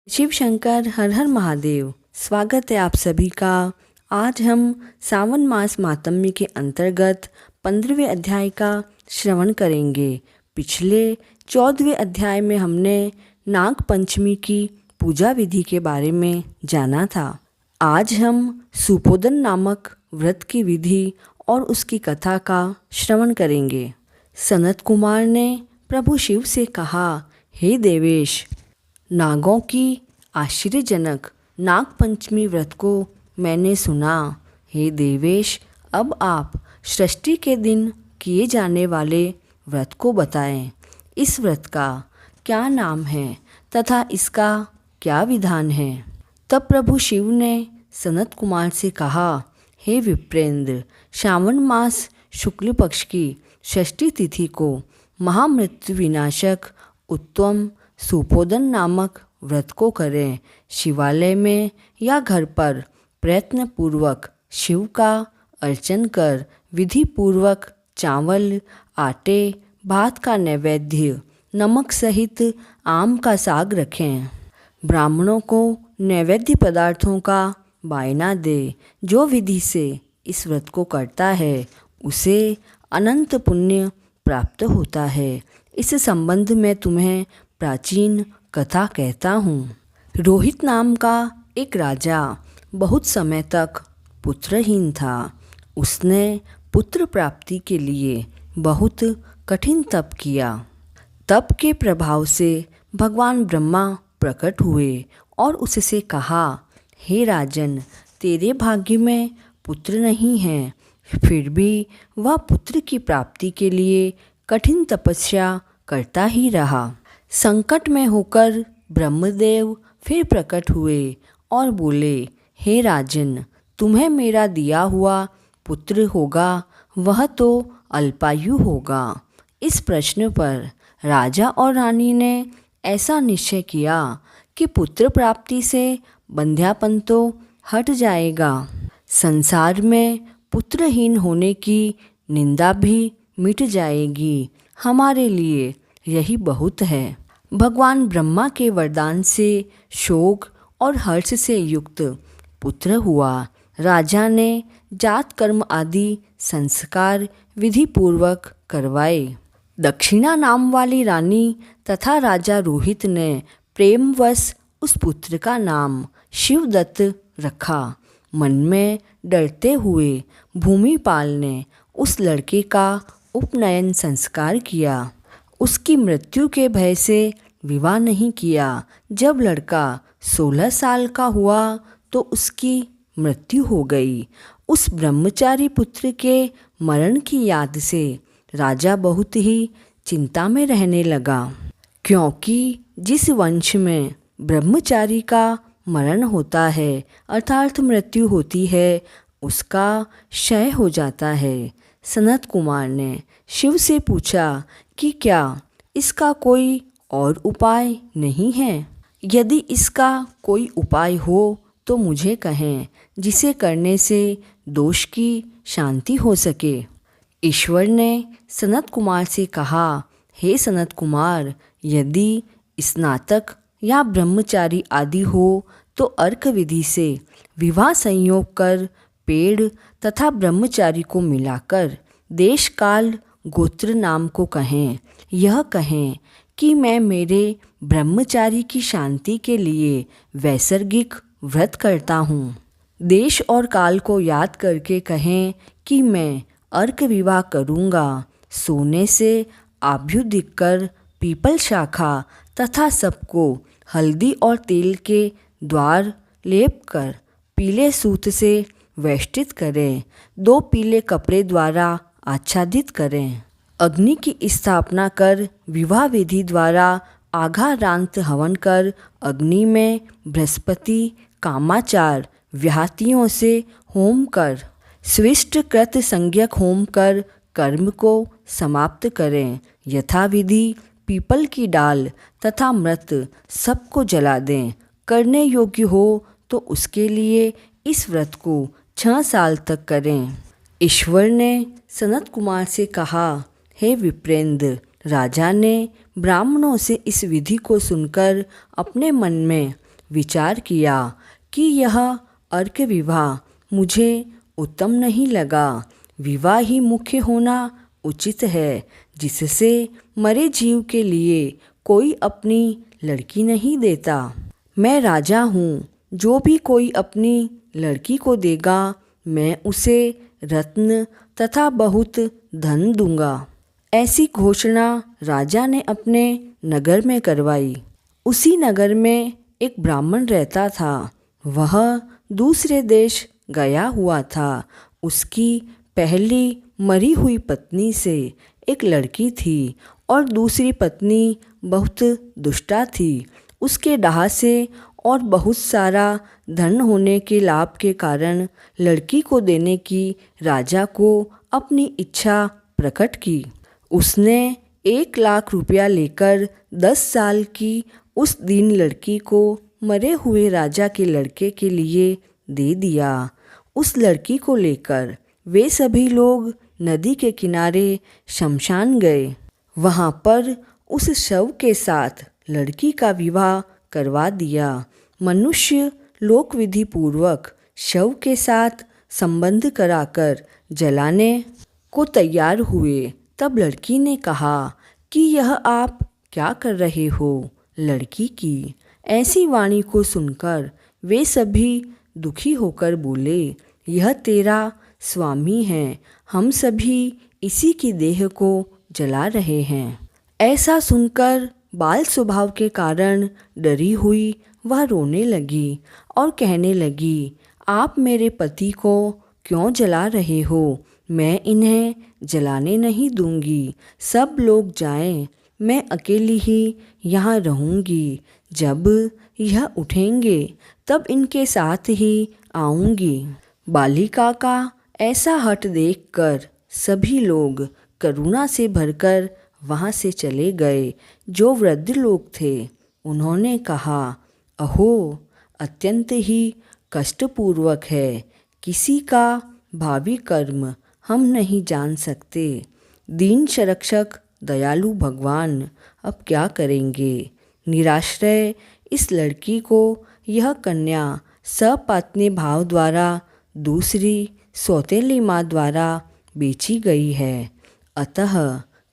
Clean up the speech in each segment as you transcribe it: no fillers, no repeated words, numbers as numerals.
शिव शंकर हर हर महादेव। स्वागत है आप सभी का। आज हम सावन मास मातम्य के अंतर्गत 15वें अध्याय का श्रवण करेंगे। पिछले 14वें अध्याय में हमने नाग पंचमी की पूजा विधि के बारे में जाना था। आज हम सुपोदन नामक व्रत की विधि और उसकी कथा का श्रवण करेंगे। सनत कुमार ने प्रभु शिव से कहा, हे देवेश, नागों की आश्चर्यजनक नाग पंचमी व्रत को मैंने सुना। हे देवेश, अब आप सृष्टि के दिन किए जाने वाले व्रत को बताएं। इस व्रत का क्या नाम है तथा इसका क्या विधान है। तब प्रभु शिव ने सनत कुमार से कहा, हे विप्रेंद्र, श्रावण मास शुक्ल पक्ष की षष्ठी तिथि को महामृत्यु विनाशक उत्तम सुपोदन नामक व्रत को करें। शिवालय में या घर पर प्रयत्न पूर्वक शिव का अर्चन कर विधि पूर्वक चावल, आटे, भात का नैवेद्य, नमक सहित आम का साग रखें। ब्राह्मणों को नैवेद्य पदार्थों का बायना दे। जो विधि से इस व्रत को करता है उसे अनंत पुण्य प्राप्त होता है। इस संबंध में तुम्हें प्राचीन कथा कहता हूँ। रोहित नाम का एक राजा बहुत समय तक पुत्रहीन था। उसने पुत्र प्राप्ति के लिए बहुत कठिन तप किया। तप के प्रभाव से भगवान ब्रह्मा प्रकट हुए और उससे कहा, हे राजन, तेरे भाग्य में पुत्र नहीं है। फिर भी वह पुत्र की प्राप्ति के लिए कठिन तपस्या करता ही रहा। संकट में होकर ब्रह्मदेव फिर प्रकट हुए और बोले, हे राजन, तुम्हें मेरा दिया हुआ पुत्र होगा, वह तो अल्पायु होगा। इस प्रश्न पर राजा और रानी ने ऐसा निश्चय किया कि पुत्र प्राप्ति से बंध्यापन तो हट जाएगा, संसार में पुत्रहीन होने की निंदा भी मिट जाएगी। हमारे लिए यही बहुत है। भगवान ब्रह्मा के वरदान से शोक और हर्ष से युक्त पुत्र हुआ। राजा ने जात कर्म आदि संस्कार विधि पूर्वक करवाए। दक्षिणा नाम वाली रानी तथा राजा रोहित ने प्रेमवश उस पुत्र का नाम शिवदत्त रखा। मन में डरते हुए भूमिपाल ने उस लड़के का उपनयन संस्कार किया। उसकी मृत्यु के भय से विवाह नहीं किया। जब लड़का 16 साल का हुआ तो उसकी मृत्यु हो गई। उस ब्रह्मचारी पुत्र के मरण की याद से राजा बहुत ही चिंता में रहने लगा, क्योंकि जिस वंश में ब्रह्मचारी का मरण होता है अर्थात मृत्यु होती है, उसका क्षय हो जाता है। सनत कुमार ने शिव से पूछा कि क्या इसका कोई और उपाय नहीं है। यदि इसका कोई उपाय हो तो मुझे कहें, जिसे करने से दोष की शांति हो सके। ईश्वर ने सनत कुमार से कहा, हे सनत कुमार, यदि स्नातक या ब्रह्मचारी आदि हो तो अर्क विधि से विवाह संयोग कर पेड़ तथा ब्रह्मचारी को मिलाकर देश काल गोत्र नाम को कहें। यह कहें कि मैं मेरे ब्रह्मचारी की शांति के लिए वैसर्गिक व्रत करता हूँ। देश और काल को याद करके कहें कि मैं अर्क विवाह करूँगा। सोने से आभ्युदिक कर पीपल शाखा तथा सबको हल्दी और तेल के द्वार लेप कर पीले सूत से वेष्टित करें। 2 पीले कपड़े द्वारा आच्छादित करें। अग्नि की स्थापना कर विवाह विधि द्वारा आघारांत हवन कर अग्नि में बृहस्पति कामाचार व्याहतियों से होम कर स्विष्ट कृत संज्ञक होम कर कर्म को समाप्त करें। यथाविधि पीपल की डाल तथा मृत सबको जला दें। करने योग्य हो तो उसके लिए इस व्रत को 6 साल तक करें। ईश्वर ने सनत कुमार से कहा, हे विप्रेंद्र, राजा ने ब्राह्मणों से इस विधि को सुनकर अपने मन में विचार किया कि यह अर्क विवाह मुझे उत्तम नहीं लगा। विवाह ही मुख्य होना उचित है, जिससे मरे जीव के लिए कोई अपनी लड़की नहीं देता। मैं राजा हूँ, जो भी कोई अपनी लड़की को देगा मैं उसे रत्न तथा बहुत धन दूंगा। ऐसी घोषणा राजा ने अपने नगर में करवाई। उसी नगर में एक ब्राह्मण रहता था। वह दूसरे देश गया हुआ था। उसकी पहली मरी हुई पत्नी से एक लड़की थी और दूसरी पत्नी बहुत दुष्टा थी। उसके डाह से और बहुत सारा धन होने के लाभ के कारण लड़की को देने की राजा को अपनी इच्छा प्रकट की। उसने 1,00,000 रुपया लेकर 10 साल की उस दीन लड़की को मरे हुए राजा के लड़के के लिए दे दिया। उस लड़की को लेकर वे सभी लोग नदी के किनारे शमशान गए। वहाँ पर उस शव के साथ लड़की का विवाह करवा दिया। मनुष्य लोक विधि पूर्वक शव के साथ संबंध कराकर जलाने को तैयार हुए। तब लड़की ने कहा कि यह आप क्या कर रहे हो? लड़की की ऐसी वाणी को सुनकर वे सभी दुखी होकर बोले, यह तेरा स्वामी है, हम सभी इसी की देह को जला रहे हैं। ऐसा सुनकर बाल स्वभाव के कारण डरी हुई वह रोने लगी और कहने लगी, आप मेरे पति को क्यों जला रहे हो? मैं इन्हें जलाने नहीं दूंगी। सब लोग जाएं, मैं अकेली ही यहाँ रहूँगी। जब यह उठेंगे तब इनके साथ ही आऊँगी। बालिका का ऐसा हठ देखकर सभी लोग करुणा से भरकर वहाँ से चले गए। जो वृद्ध लोग थे उन्होंने कहा, अहो, अत्यंत ही कष्टपूर्वक है। किसी का भावी कर्म हम नहीं जान सकते। दीन संरक्षक दयालु भगवान अब क्या करेंगे? निराश्रय इस लड़की को यह कन्या सपत्नी भाव द्वारा दूसरी सौतेली माँ द्वारा बेची गई है। अतः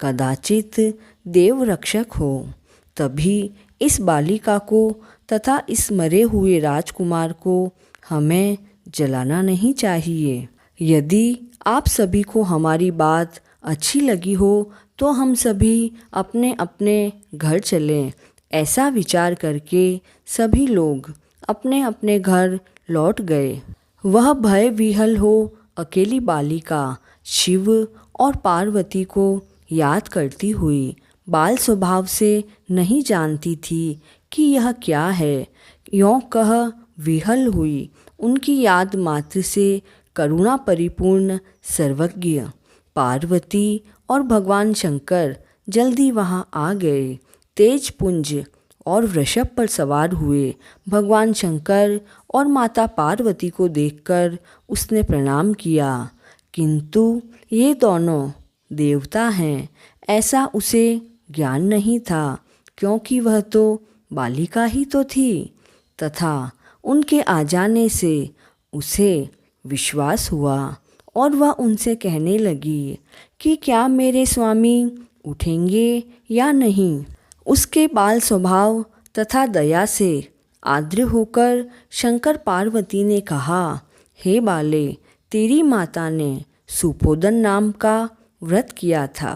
कदाचित देव रक्षक हो। तभी इस बालिका को तथा इस मरे हुए राजकुमार को हमें जलाना नहीं चाहिए। यदि आप सभी को हमारी बात अच्छी लगी हो तो हम सभी अपने अपने घर चलें। ऐसा विचार करके सभी लोग अपने अपने घर लौट गए। वह भय विह्वल हो अकेली बालिका शिव और पार्वती को याद करती हुई बाल स्वभाव से नहीं जानती थी कि यह क्या है। यों कह विह्वल हुई उनकी याद मात्र से करुणा परिपूर्ण सर्वज्ञ पार्वती और भगवान शंकर जल्दी वहाँ आ गए। तेज पुंज और वृषभ पर सवार हुए भगवान शंकर और माता पार्वती को देखकर उसने प्रणाम किया, किंतु ये दोनों देवता हैं ऐसा उसे ज्ञान नहीं था, क्योंकि वह तो बालिका ही तो थी तथा उनके आ जाने से उसे विश्वास हुआ और वह उनसे कहने लगी कि क्या मेरे स्वामी उठेंगे या नहीं। उसके बाल स्वभाव तथा दया से आर्द्र होकर शंकर पार्वती ने कहा, हे बाले, तेरी माता ने सुपोदन नाम का व्रत किया था।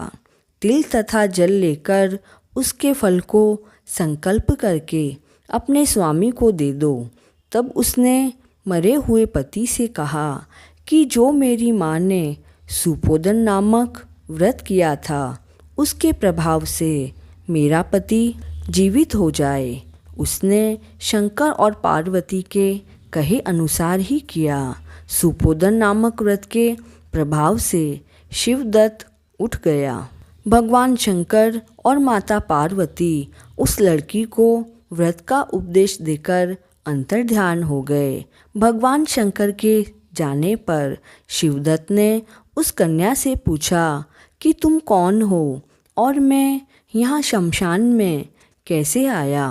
तिल तथा जल लेकर उसके फल को संकल्प करके अपने स्वामी को दे दो। तब उसने मरे हुए पति से कहा कि जो मेरी माँ ने सुपोदन नामक व्रत किया था उसके प्रभाव से मेरा पति जीवित हो जाए। उसने शंकर और पार्वती के कहे अनुसार ही किया। सुपोदन नामक व्रत के प्रभाव से शिवदत्त उठ गया। भगवान शंकर और माता पार्वती उस लड़की को व्रत का उपदेश देकर अंतर्ध्यान हो गए। भगवान शंकर के जाने पर शिवदत्त ने उस कन्या से पूछा कि तुम कौन हो और मैं यहाँ शमशान में कैसे आया।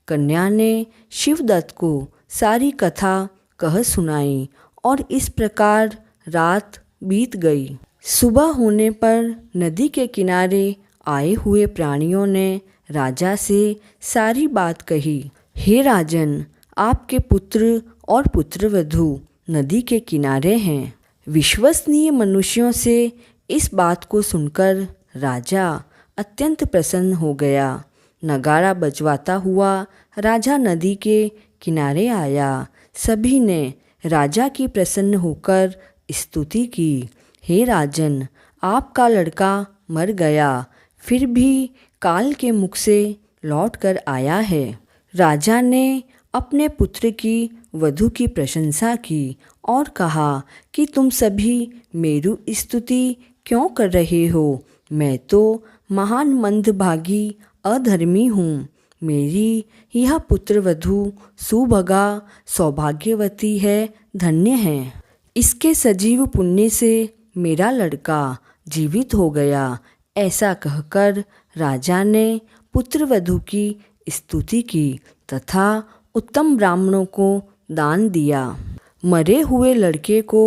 कन्या ने शिवदत्त को सारी कथा कह सुनाई और इस प्रकार रात बीत गई। सुबह होने पर नदी के किनारे आए हुए प्राणियों ने राजा से सारी बात कही। हे राजन, आपके पुत्र और पुत्रवधू नदी के किनारे हैं। विश्वसनीय मनुष्यों से इस बात को सुनकर राजा अत्यंत प्रसन्न हो गया। नगाड़ा बजवाता हुआ राजा नदी के किनारे आया। सभी ने राजा की प्रसन्न होकर स्तुति की। हे राजन, आपका लड़का मर गया, फिर भी काल के मुख से लौट कर आया है। राजा ने अपने पुत्र की वधू की प्रशंसा की और कहा कि तुम सभी मेरी स्तुति क्यों कर रहे हो? मैं तो महान मंदभागी अधर्मी हूँ। मेरी यह पुत्रवधू सुभगा सौभाग्यवती है, धन्य है। इसके सजीव पुण्य से मेरा लड़का जीवित हो गया। ऐसा कहकर राजा ने पुत्रवधू की स्तुति की तथा उत्तम ब्राह्मणों को दान दिया। मरे हुए लड़के को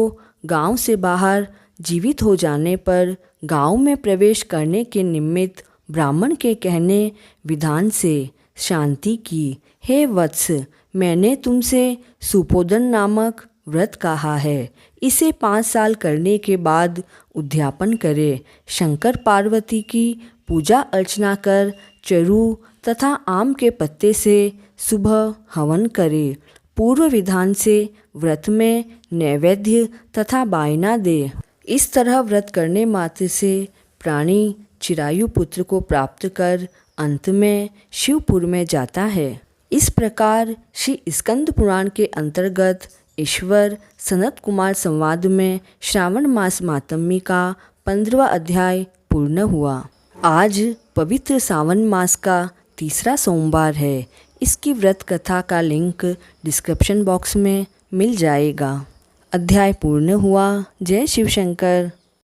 गांव से बाहर जीवित हो जाने पर गांव में प्रवेश करने के निमित्त ब्राह्मण के कहने विधान से शांति की। हे वत्स, मैंने तुमसे सुपोदन नामक व्रत कहा है। इसे 5 साल करने के बाद उद्यापन करे। शंकर पार्वती की पूजा अर्चना कर चरु तथा आम के पत्ते से सुबह हवन करे। पूर्व विधान से व्रत में नैवेद्य तथा बायना दे। इस तरह व्रत करने मात्र से प्राणी चिरायु पुत्र को प्राप्त कर अंत में शिवपुर में जाता है। इस प्रकार श्री स्कंद पुराण के अंतर्गत ईश्वर सनत कुमार संवाद में श्रावण मास मातम्य का 15वां अध्याय पूर्ण हुआ। आज पवित्र सावन मास का तीसरा सोमवार है। इसकी व्रत कथा का लिंक डिस्क्रिप्शन बॉक्स में मिल जाएगा। अध्याय पूर्ण हुआ। जय शिव शंकर।